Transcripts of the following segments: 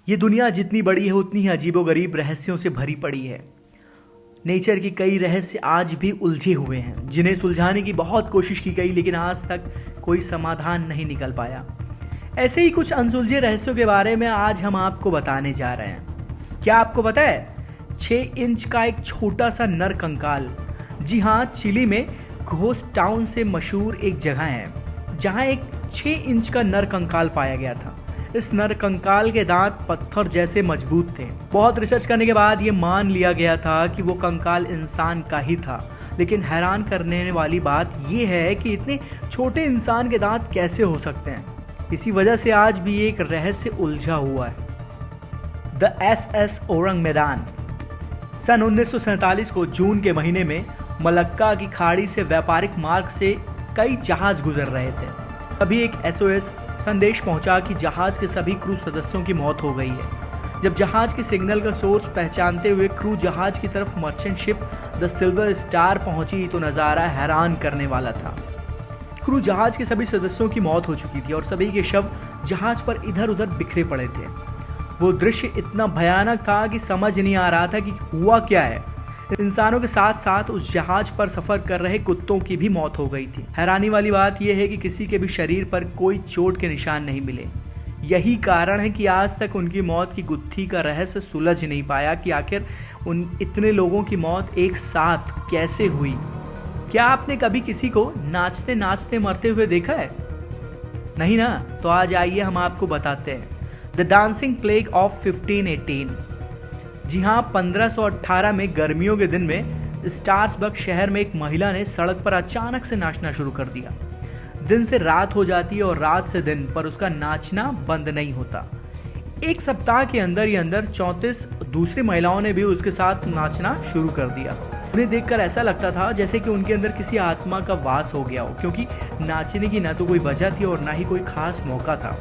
ये दुनिया जितनी बड़ी है उतनी ही अजीबोगरीब रहस्यों से भरी पड़ी है। नेचर की कई रहस्य आज भी उलझे हुए हैं, जिन्हें सुलझाने की बहुत कोशिश की गई, लेकिन आज तक कोई समाधान नहीं निकल पाया। ऐसे ही कुछ अनसुलझे रहस्यों के बारे में आज हम आपको बताने जा रहे हैं। क्या आपको पता है 6 इंच का एक छोटा सा नर कंकाल, जी हाँ, चिली में घोस्ट टाउन से मशहूर एक जगह है जहाँ एक 6 इंच का नर कंकाल पाया गया था। इस नर कंकाल के दांत पत्थर जैसे मजबूत थे। बहुत रिसर्च करने के बाद ये मान लिया गया था कि वो कंकाल इंसान का ही था, लेकिन हैरान करने वाली बात ये है कि इतने छोटे इंसान के दांत कैसे हो सकते हैं। इसी वजह से आज भी एक रहस्य उलझा हुआ है। द SS ओरंग मैदान। सन 1947 को जून के महीने में मलक्का की खाड़ी से व्यापारिक मार्ग से कई जहाज गुजर रहे थे। तभी एक SOS संदेश पहुंचा कि जहाज के सभी क्रू सदस्यों की मौत हो गई है। जब जहाज के सिग्नल का सोर्स पहचानते हुए क्रू जहाज की तरफ merchant ship the silver star पहुंची तो नज़ारा हैरान करने वाला था। क्रू जहाज के सभी सदस्यों की मौत हो चुकी थी और सभी के शव जहाज पर इधर उधर बिखरे पड़े थे। वो दृश्य इतना भयानक था कि समझ नहीं आ रहा था कि हुआ क्या है। इंसानों के साथ साथ उस जहाज पर सफर कर रहे कुत्तों की भी मौत हो गई थी। हैरानी वाली बात यह है कि किसी के भी शरीर पर कोई चोट के निशान नहीं मिले। यही कारण है कि आज तक उनकी मौत की गुत्थी का रहस्य सुलझ नहीं पाया कि आखिर उन इतने लोगों की मौत एक साथ कैसे हुई। क्या आपने कभी किसी को नाचते नाचते मरते हुए देखा है? नहीं ना? तो आज आइए हम आपको बताते हैं द डांसिंग प्लेग ऑफ 1518। जी हाँ, 1518 में गर्मियों के दिन में स्टार्सबर्ग शहर में एक महिला ने सड़क पर अचानक से नाचना शुरू कर दिया। दिन से रात हो जाती है और रात से दिन, पर उसका नाचना बंद नहीं होता। एक सप्ताह के अंदर ही अंदर 34 दूसरी महिलाओं ने भी उसके साथ नाचना शुरू कर दिया। उन्हें देखकर ऐसा लगता था जैसे कि उनके अंदर किसी आत्मा का वास हो गया हो, क्योंकि नाचने की ना तो कोई वजह थी और ना ही कोई खास मौका था।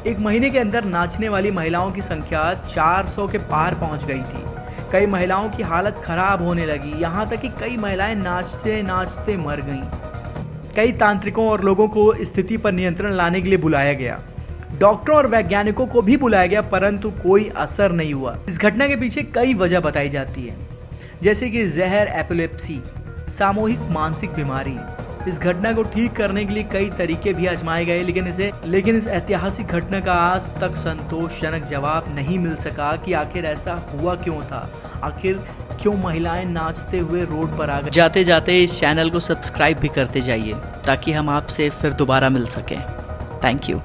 एक महीने के अंदर नाचने वाली महिलाओं की संख्या 400 के पार पहुंच गई थी। कई महिलाओं की हालत खराब होने लगी, यहाँ तक कि कई महिलाएं नाचते नाचते मर गईं। कई तांत्रिकों और लोगों को स्थिति पर नियंत्रण लाने के लिए बुलाया गया। डॉक्टरों और वैज्ञानिकों को भी बुलाया गया, परंतु कोई असर नहीं हुआ। इस घटना के पीछे कई वजह बताई जाती है, जैसे कि जहर, एपिलेप्सी, सामूहिक मानसिक बीमारी। इस घटना को ठीक करने के लिए कई तरीके भी आजमाए गए, लेकिन इस ऐतिहासिक घटना का आज तक संतोषजनक जवाब नहीं मिल सका कि आखिर ऐसा हुआ क्यों था। आखिर क्यों महिलाएं नाचते हुए रोड पर आ गई। जाते जाते इस चैनल को सब्सक्राइब भी करते जाइए ताकि हम आपसे फिर दोबारा मिल सकें। Thank you.